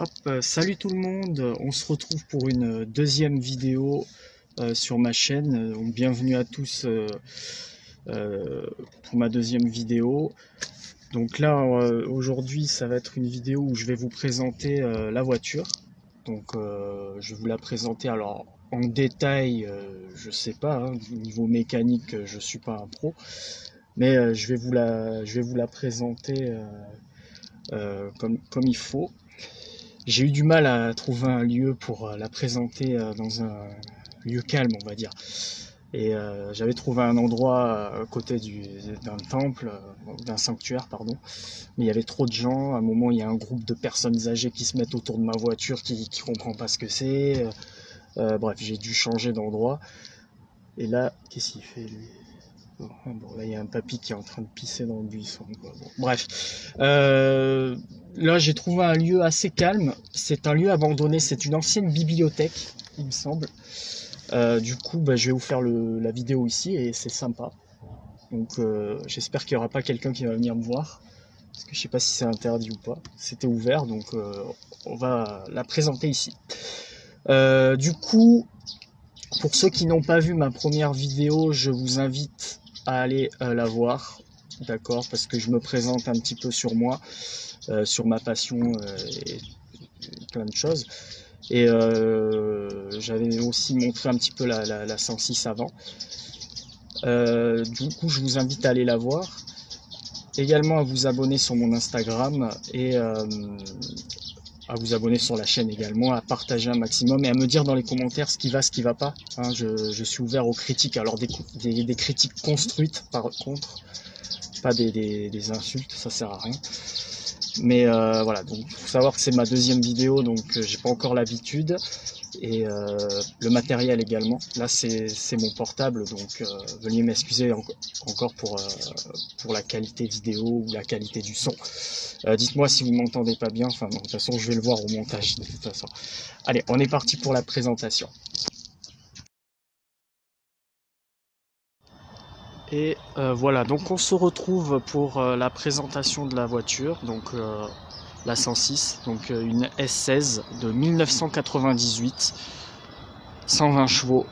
Hop, salut tout le monde, on se retrouve pour une deuxième vidéo sur ma chaîne. Donc, bienvenue à tous pour ma deuxième vidéo. Donc là, aujourd'hui, ça va être une vidéo où je vais vous présenter la voiture. Donc je vais vous la présenter alors en détail, je sais pas, hein, niveau mécanique, je suis pas un pro, mais je vais vous la présenter comme il faut. J'ai eu du mal à trouver un lieu pour la présenter dans un lieu calme, on va dire. Et j'avais trouvé un endroit à côté d'un temple, d'un sanctuaire, pardon. Mais il y avait trop de gens. À un moment, il y a un groupe de personnes âgées qui se mettent autour de ma voiture, qui comprend pas ce que c'est. Bref, j'ai dû changer d'endroit. Et là, qu'est-ce qu'il fait lui? Bon, là, il y a un papy qui est en train de pisser dans le buisson, quoi. Bon, bref. Là, j'ai trouvé un lieu assez calme. C'est un lieu abandonné. C'est une ancienne bibliothèque, il me semble. Du coup, je vais vous faire la vidéo ici et c'est sympa. Donc, j'espère qu'il n'y aura pas quelqu'un qui va venir me voir. Parce que je sais pas si c'est interdit ou pas. C'était ouvert, donc on va la présenter ici. Du coup, pour ceux qui n'ont pas vu ma première vidéo, je vous invite à aller la voir, d'accord, parce que je me présente un petit peu sur moi, sur ma passion et plein de choses. Et j'avais aussi montré un petit peu la 106 avant. Du coup, je vous invite à aller la voir. Également à vous abonner sur mon Instagram et à vous abonner sur la chaîne également, à partager un maximum et à me dire dans les commentaires ce qui va pas. Hein, je suis ouvert aux critiques, alors des critiques construites par contre, pas des insultes, ça sert à rien. Mais voilà, donc il faut savoir que c'est ma deuxième vidéo, donc j'ai pas encore l'habitude. Et le matériel également. Là c'est mon portable, donc veuillez m'excuser encore pour la qualité vidéo ou la qualité du son. Dites-moi si vous m'entendez pas bien, enfin non, de toute façon je vais le voir au montage de toute façon. Allez, on est parti pour la présentation. Et voilà, donc on se retrouve pour la présentation de la voiture, donc la 106, donc une S16 de 1998, 120 chevaux.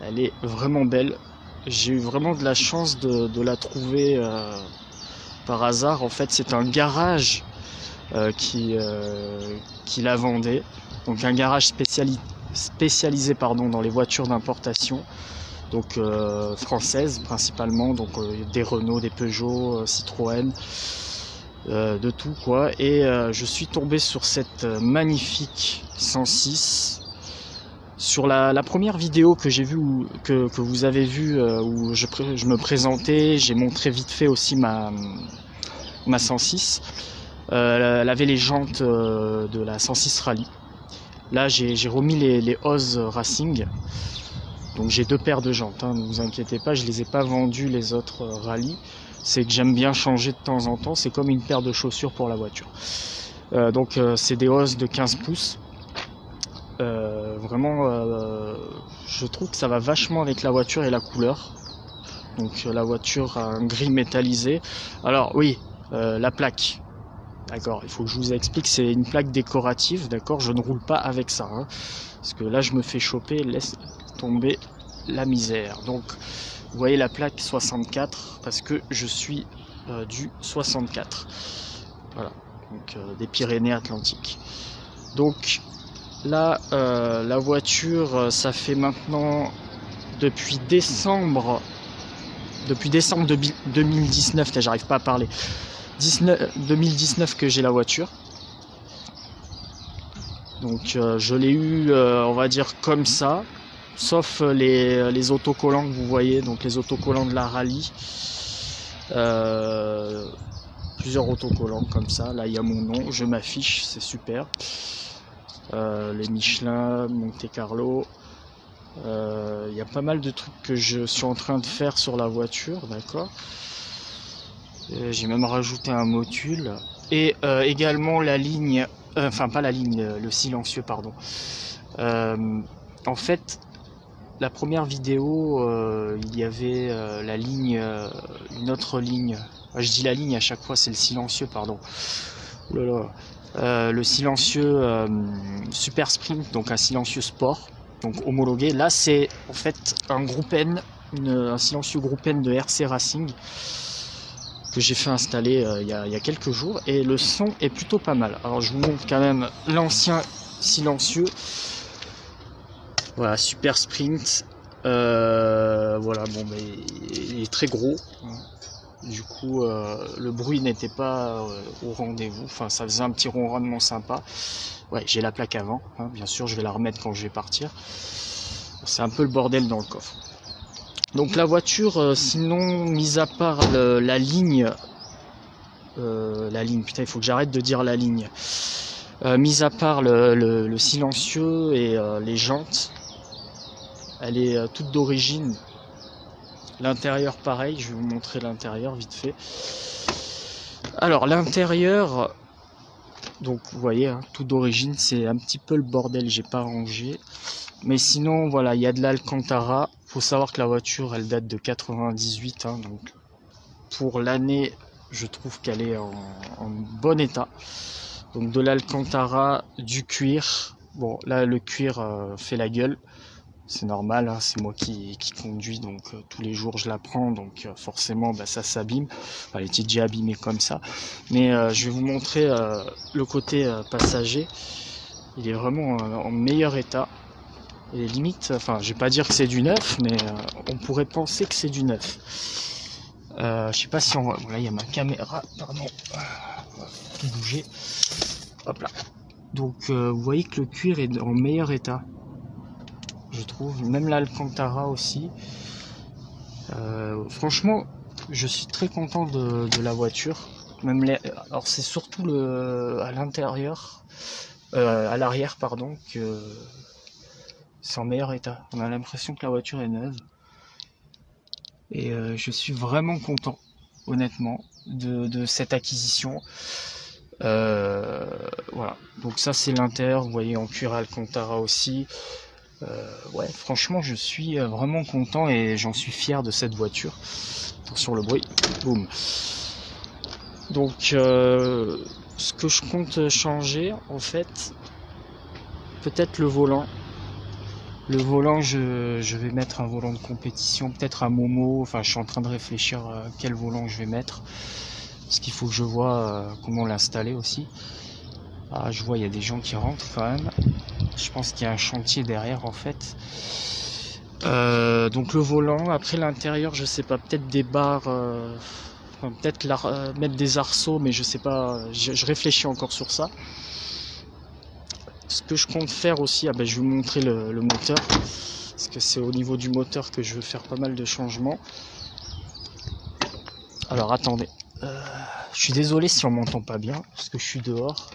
Elle est vraiment belle. J'ai eu vraiment de la chance de la trouver par hasard. En fait, c'est un garage qui la vendait. Donc un garage spécialisé dans les voitures d'importation. Donc françaises principalement, donc des Renault, des Peugeot, Citroën, de tout quoi. Et je suis tombé sur cette magnifique 106. Sur la première vidéo que j'ai vue, que vous avez vue, où je me présentais, j'ai montré vite fait aussi ma 106. Elle avait les jantes de la 106 Rally. Là j'ai remis les Oz Racing. Donc j'ai deux paires de jantes, hein, ne vous inquiétez pas, je les ai pas vendues les autres rallyes. C'est que j'aime bien changer de temps en temps, c'est comme une paire de chaussures pour la voiture. Donc c'est des Oz de 15 pouces. Vraiment, je trouve que ça va vachement avec la voiture et la couleur. Donc la voiture a un gris métallisé. Alors oui, la plaque. D'accord, il faut que je vous explique, c'est une plaque décorative, d'accord, je ne roule pas avec ça, hein, parce que là je me fais choper, laisse tomber la misère. Donc vous voyez la plaque 64, parce que je suis du 64, voilà, donc des Pyrénées-Atlantiques. Donc là, la voiture, ça fait maintenant depuis décembre 2019, j'arrive pas à parler, 2019 que j'ai la voiture. Donc je l'ai eu, on va dire comme ça, sauf les autocollants que vous voyez, donc les autocollants de la rallye. Plusieurs autocollants comme ça, là il y a mon nom, je m'affiche, c'est super. Les Michelin, Monte Carlo. Il y a pas mal de trucs que je suis en train de faire sur la voiture, d'accord. J'ai même rajouté un module et également la ligne, enfin pas la ligne, le silencieux, pardon. En fait, la première vidéo, il y avait la ligne, une autre ligne. Je dis la ligne à chaque fois, c'est le silencieux, pardon. Oh là là. le silencieux Super Sprint, donc un silencieux sport, donc homologué. Là c'est en fait un groupe N, un silencieux groupe N de RC Racing que j'ai fait installer il y a quelques jours, et le son est plutôt pas mal. Alors je vous montre quand même l'ancien silencieux. Voilà, Super Sprint. Voilà, bon, mais il est très gros. Du coup, le bruit n'était pas au rendez-vous. Enfin, ça faisait un petit ronronnement sympa. Ouais, j'ai la plaque avant. Hein, bien sûr, je vais la remettre quand je vais partir. C'est un peu le bordel dans le coffre. Donc la voiture, sinon, mis à part la ligne, putain, il faut que j'arrête de dire la ligne. Mis à part le silencieux et les jantes, elle est toute d'origine. L'intérieur pareil, je vais vous montrer l'intérieur vite fait. Alors l'intérieur, donc vous voyez, hein, tout d'origine, c'est un petit peu le bordel, j'ai pas rangé. Mais sinon voilà, il y a de l'Alcantara. Faut savoir que la voiture elle date de 98, hein, donc pour l'année je trouve qu'elle est en bon état. Donc de l'Alcantara, du cuir. Bon là le cuir fait la gueule. C'est normal, hein, c'est moi qui conduis, donc tous les jours je la prends, donc forcément bah, ça s'abîme. Enfin, elle était déjà abîmée comme ça. Mais je vais vous montrer le côté passager. Il est vraiment en meilleur état. Et limite, enfin je vais pas dire que c'est du neuf, mais on pourrait penser que c'est du neuf. Je sais pas si on voit. Bon, là il y a ma caméra, pardon. Tout bouger. Hop là. Donc vous voyez que le cuir est en meilleur état. Je trouve, même l'Alcantara aussi. Franchement, je suis très content de la voiture. Même alors c'est surtout à l'intérieur, à l'arrière pardon, que c'est en meilleur état. On a l'impression que la voiture est neuve. Et je suis vraiment content, honnêtement, de cette acquisition. Voilà. Donc ça c'est l'intérieur. Vous voyez en cuir Alcantara aussi. Ouais, franchement, je suis vraiment content et j'en suis fier de cette voiture. Attention le bruit, boum. Donc, ce que je compte changer, en fait, peut-être le volant. Le volant, je vais mettre un volant de compétition, peut-être un Momo. Enfin, je suis en train de réfléchir à quel volant je vais mettre, parce qu'il faut que je vois comment l'installer aussi. Ah, je vois, il y a des gens qui rentrent quand même. Je pense qu'il y a un chantier derrière en fait. Donc le volant, après l'intérieur, je sais pas, peut-être des barres, enfin, peut-être mettre des arceaux, mais je sais pas, je réfléchis encore sur ça. Ce que je compte faire aussi, je vais vous montrer le moteur, parce que c'est au niveau du moteur que je veux faire pas mal de changements. Alors attendez, je suis désolé si on m'entend pas bien, parce que je suis dehors.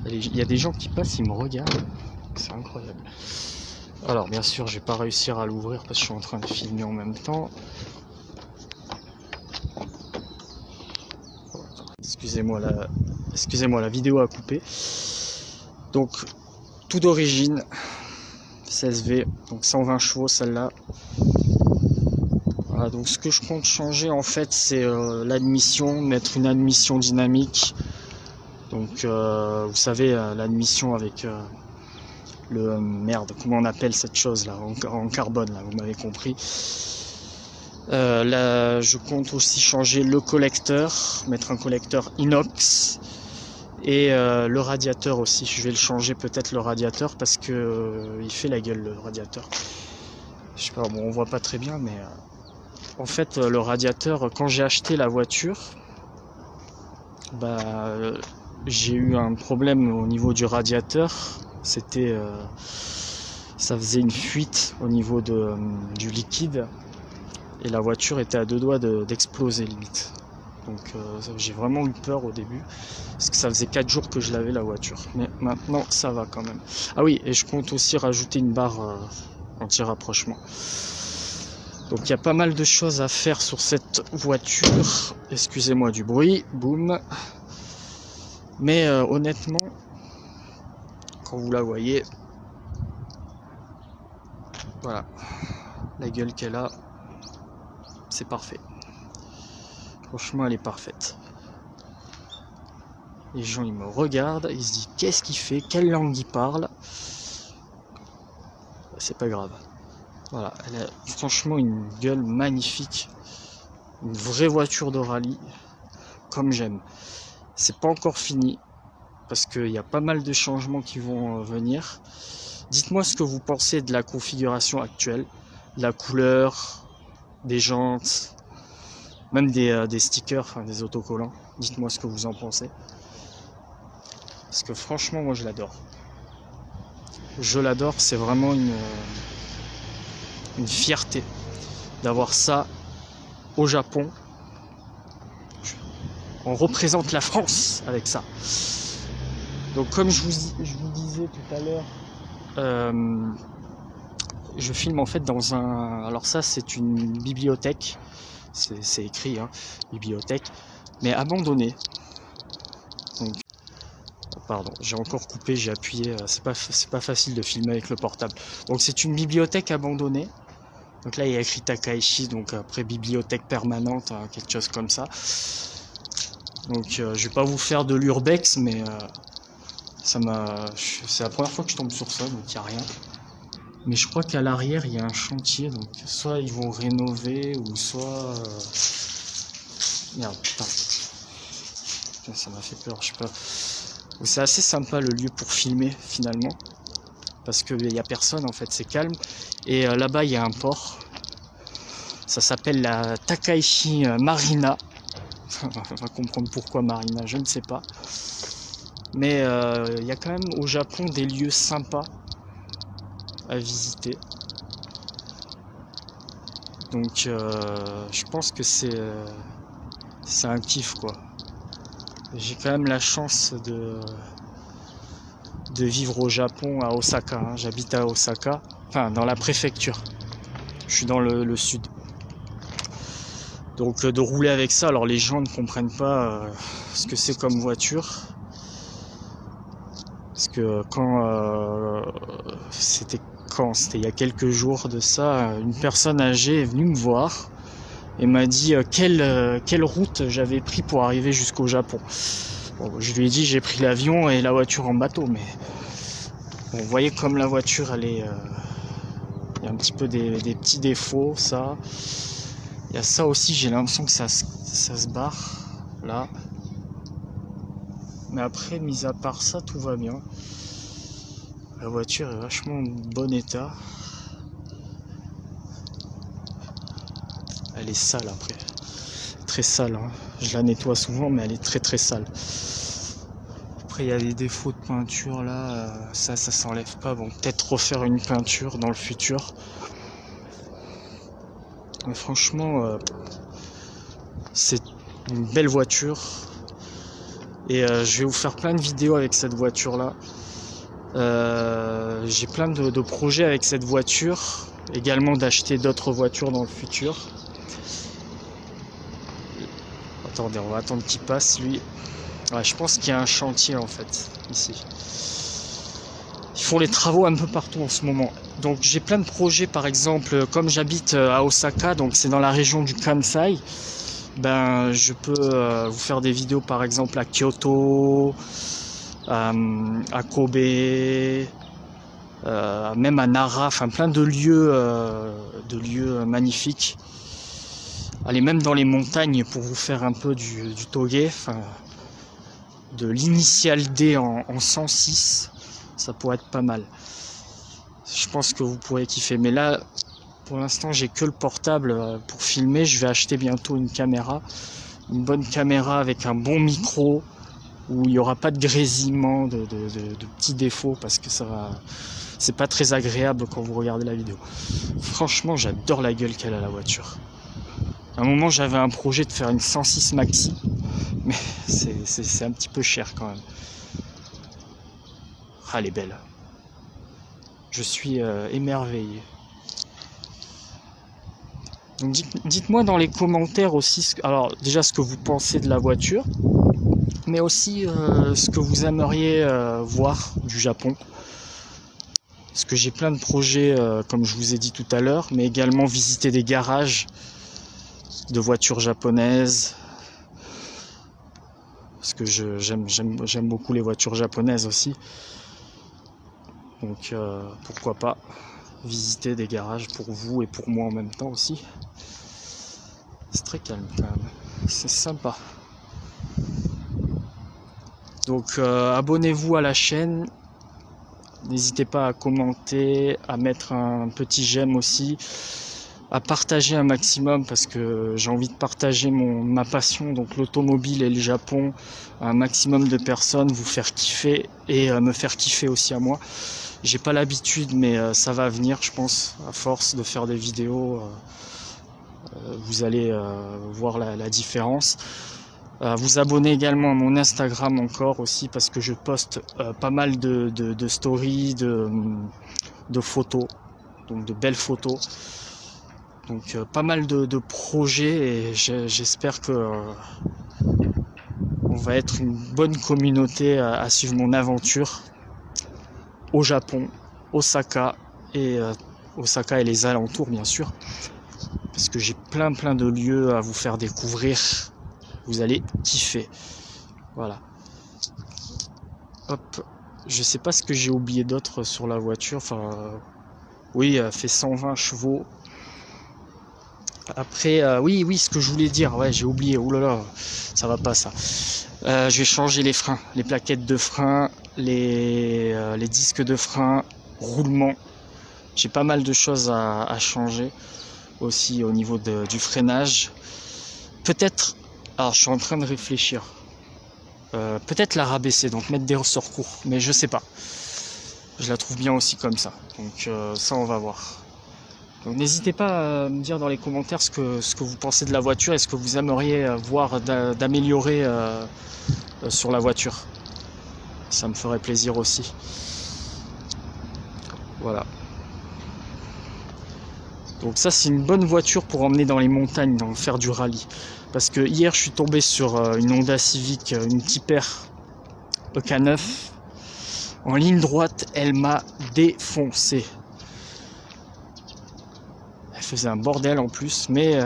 Il y a des gens qui passent, ils me regardent. C'est incroyable. Alors bien sûr, je vais pas réussir à l'ouvrir parce que je suis en train de filmer en même temps. Excusez-moi, la vidéo a coupé. Donc tout d'origine, 16V, donc 120 chevaux celle-là. Voilà, donc ce que je compte changer en fait, c'est l'admission, mettre une admission dynamique. Donc vous savez, l'admission avec merde, comment on appelle cette chose là, en carbone là, vous m'avez compris. Là je compte aussi changer le collecteur, mettre un collecteur inox, et le radiateur aussi, je vais le changer peut-être le radiateur, parce que il fait la gueule le radiateur. Je sais pas, bon on voit pas très bien, mais en fait le radiateur, quand j'ai acheté la voiture, j'ai eu un problème au niveau du radiateur. C'était ça faisait une fuite au niveau du liquide, et la voiture était à deux doigts d'exploser limite. Donc j'ai vraiment eu peur au début, parce que ça faisait 4 jours que je lavais la voiture, mais maintenant ça va quand même. Ah oui, et je compte aussi rajouter une barre anti-rapprochement. Donc il y a pas mal de choses à faire sur cette voiture. Excusez-moi du bruit, boum. Mais honnêtement, quand vous la voyez, voilà, la gueule qu'elle a, c'est parfait. Franchement, elle est parfaite. Les gens ils me regardent, ils se disent qu'est-ce qu'il fait, quelle langue il parle. C'est pas grave. Voilà, elle a franchement une gueule magnifique. Une vraie voiture de rallye, comme j'aime. C'est pas encore fini, parce qu'il y a pas mal de changements qui vont venir. Dites-moi ce que vous pensez de la configuration actuelle, de la couleur, des jantes, même des stickers, enfin des autocollants. Dites-moi ce que vous en pensez. Parce que franchement, moi je l'adore. Je l'adore, c'est vraiment une fierté d'avoir ça au Japon. On représente la France avec ça. Donc comme je vous disais tout à l'heure, je filme en fait dans un... Alors ça c'est une bibliothèque, c'est écrit, hein, bibliothèque, mais abandonnée. Donc, pardon, j'ai encore coupé, j'ai appuyé, c'est pas facile de filmer avec le portable. Donc c'est une bibliothèque abandonnée. Donc là il y a écrit Takaishi, donc après bibliothèque permanente, hein, quelque chose comme ça. Donc je vais pas vous faire de l'urbex, mais c'est la première fois que je tombe sur ça, donc il n'y a rien. Mais je crois qu'à l'arrière il y a un chantier, donc soit ils vont rénover, ou soit... Merde, putain. Ça m'a fait peur, je sais pas. C'est assez sympa le lieu pour filmer finalement, parce qu'il n'y a personne en fait, c'est calme. Et là-bas il y a un port, ça s'appelle la Takaishi Marina. On va comprendre pourquoi Marina, je ne sais pas. Mais il y a quand même au Japon des lieux sympas à visiter. Donc je pense que c'est un kiff quoi. J'ai quand même la chance de vivre au Japon, à Osaka. Hein. J'habite à Osaka, enfin dans la préfecture. Je suis dans le sud. Donc de rouler avec ça, alors les gens ne comprennent pas ce que c'est comme voiture. Parce que c'était il y a quelques jours de ça, une personne âgée est venue me voir et m'a dit quelle route j'avais pris pour arriver jusqu'au Japon. Bon, je lui ai dit j'ai pris l'avion et la voiture en bateau, mais bon, vous voyez comme la voiture elle est... il y a un petit peu des petits défauts, ça. Il y a ça aussi, j'ai l'impression que ça se barre, là. Mais après, mis à part ça, tout va bien. La voiture est vachement en bon état. Elle est sale après. Très sale, hein. Je la nettoie souvent, mais elle est très très sale. Après, il y a des défauts de peinture, là. Ça s'enlève pas. Bon, peut-être refaire une peinture dans le futur. Mais franchement, c'est une belle voiture. Et je vais vous faire plein de vidéos avec cette voiture là. J'ai plein de projets avec cette voiture. Également d'acheter d'autres voitures dans le futur. Attendez, on va attendre qu'il passe lui. Ouais, je pense qu'il y a un chantier en fait ici. Ils font les travaux un peu partout en ce moment. Donc j'ai plein de projets, par exemple, comme j'habite à Osaka, donc c'est dans la région du Kansai, ben je peux vous faire des vidéos par exemple à Kyoto, à Kobe, même à Nara, enfin plein de lieux magnifiques. Allez, même dans les montagnes pour vous faire un peu du toge, enfin de l'initial D en 106. Ça pourrait être pas mal. Je pense que vous pourrez kiffer. Mais là, pour l'instant, j'ai que le portable pour filmer. Je vais acheter bientôt une caméra. Une bonne caméra avec un bon micro. Où il n'y aura pas de grésillement, de petits défauts. Parce que c'est pas très agréable quand vous regardez la vidéo. Franchement, j'adore la gueule qu'elle a la voiture. À un moment, j'avais un projet de faire une 106 Maxi. Mais c'est un petit peu cher quand même. Ah, elle est belle. Je suis émerveillé. Donc dites-moi dans les commentaires aussi, alors déjà ce que vous pensez de la voiture, mais aussi ce que vous aimeriez voir du Japon. Parce que j'ai plein de projets, comme je vous ai dit tout à l'heure, mais également visiter des garages de voitures japonaises. parce que j'aime beaucoup les voitures japonaises aussi. Donc pourquoi pas visiter des garages pour vous et pour moi en même temps aussi. C'est très calme quand même, c'est sympa. Donc abonnez-vous à la chaîne, n'hésitez pas à commenter, à mettre un petit j'aime aussi, à partager un maximum parce que j'ai envie de partager ma passion, donc l'automobile et le Japon, à un maximum de personnes, vous faire kiffer et me faire kiffer aussi à moi. J'ai pas l'habitude, mais ça va venir, je pense, à force de faire des vidéos, vous allez voir la différence. Vous abonner également à mon Instagram encore aussi parce que je poste pas mal de stories, de photos, donc de belles photos. Donc pas mal de projets et j'espère que on va être une bonne communauté à suivre mon aventure au Japon, Osaka et les alentours bien sûr, parce que j'ai plein de lieux à vous faire découvrir. Vous allez kiffer. Voilà. Hop. Je sais pas ce que j'ai oublié d'autre sur la voiture. Enfin, oui, elle fait 120 chevaux. Après, oui, ce que je voulais dire, ouais, j'ai oublié. Ouh là là, ça va pas ça. Je vais changer les freins, les plaquettes de frein, les disques de frein, roulement. J'ai pas mal de choses à changer aussi au niveau du freinage. Peut-être, alors je suis en train de réfléchir. Peut-être la rabaisser, donc mettre des ressorts courts, mais je sais pas. Je la trouve bien aussi comme ça. Donc ça, on va voir. Donc n'hésitez pas à me dire dans les commentaires ce que vous pensez de la voiture et ce que vous aimeriez voir d'améliorer sur la voiture. Ça me ferait plaisir aussi. Voilà. Donc ça c'est une bonne voiture pour emmener dans les montagnes, donc faire du rallye. Parce que hier je suis tombé sur une Honda Civic, une Tipper EK9. En ligne droite, elle m'a défoncé. Elle faisait un bordel en plus, mais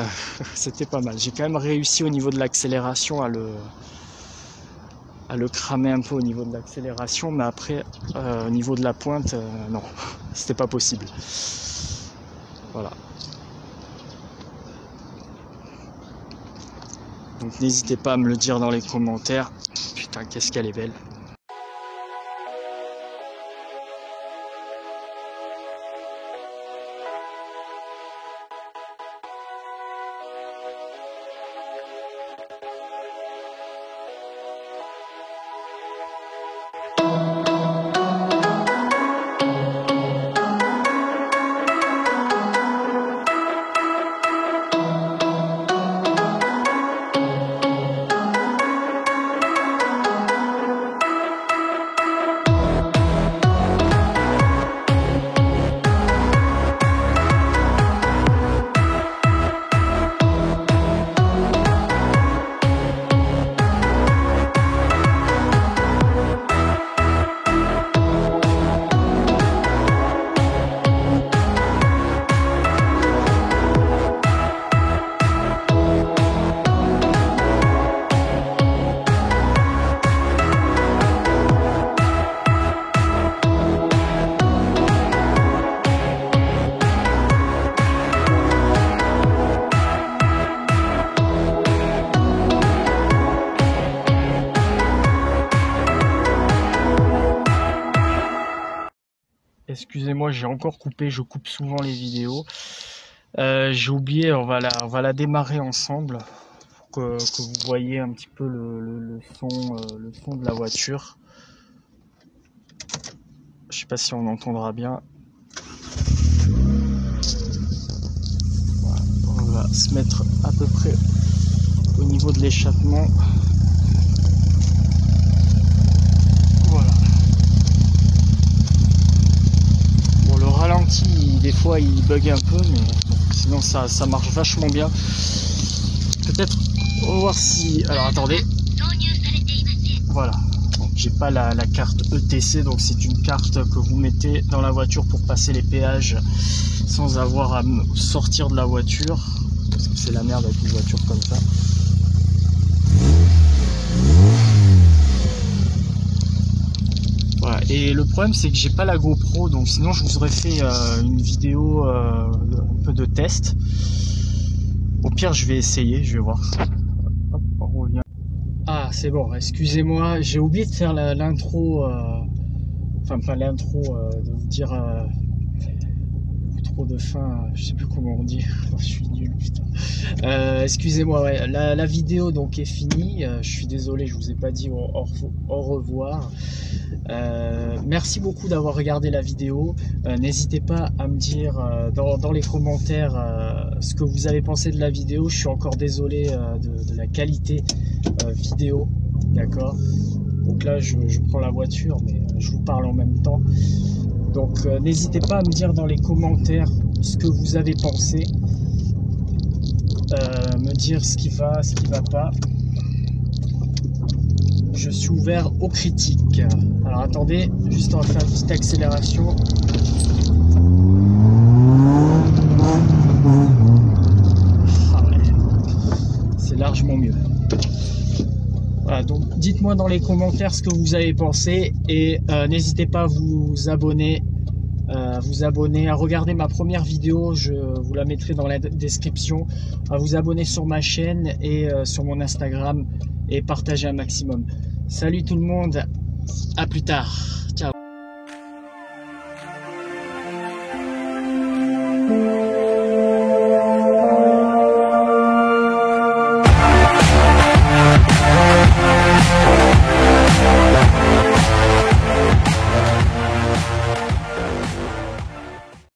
c'était pas mal. J'ai quand même réussi au niveau de l'accélération à le cramer un peu au niveau de l'accélération, mais après au niveau de la pointe, non, c'était pas possible. Voilà. Donc n'hésitez pas à me le dire dans les commentaires. Putain, qu'est-ce qu'elle est belle. Excusez-moi, j'ai encore coupé, je coupe souvent les vidéos. J'ai oublié, on va la démarrer ensemble pour que vous voyez un petit peu le son de la voiture. Je sais pas si on entendra bien. Voilà, on va se mettre à peu près au niveau de l'échappement. Des fois il bug un peu, mais bon, sinon ça marche vachement bien. Peut-être, on va voir si... Alors attendez. Voilà. Bon, j'ai pas la carte ETC, donc c'est une carte que vous mettez dans la voiture pour passer les péages sans avoir à sortir de la voiture. Parce que c'est la merde avec une voiture comme ça. le problème c'est que j'ai pas la GoPro, donc sinon je vous aurais fait une vidéo un peu de test. Au pire je vais essayer, je vais voir. Hop, on revient. Ah c'est bon, excusez-moi, j'ai oublié de faire l'intro, enfin pas l'intro, de vous dire trop de faim, je sais plus comment on dit. Je suis nul, putain. Excusez-moi, ouais, la vidéo donc est finie. Je suis désolé, je vous ai pas dit au revoir. Merci beaucoup d'avoir regardé la vidéo. N'hésitez pas à me dire dans les commentaires ce que vous avez pensé de la vidéo. Je suis encore désolé de la qualité vidéo, d'accord. Donc là je prends la voiture, mais je vous parle en même temps. Donc n'hésitez pas à me dire dans les commentaires ce que vous avez pensé, me dire ce qui va pas. Je suis ouvert aux critiques. Alors attendez, juste on va faire une petite accélération. Ah ouais, c'est largement mieux. Voilà, donc dites-moi dans les commentaires ce que vous avez pensé et n'hésitez pas à vous abonner, à regarder ma première vidéo, je vous la mettrai dans la description, à vous abonner sur ma chaîne et sur mon Instagram et partager un maximum. Salut tout le monde, à plus tard, ciao.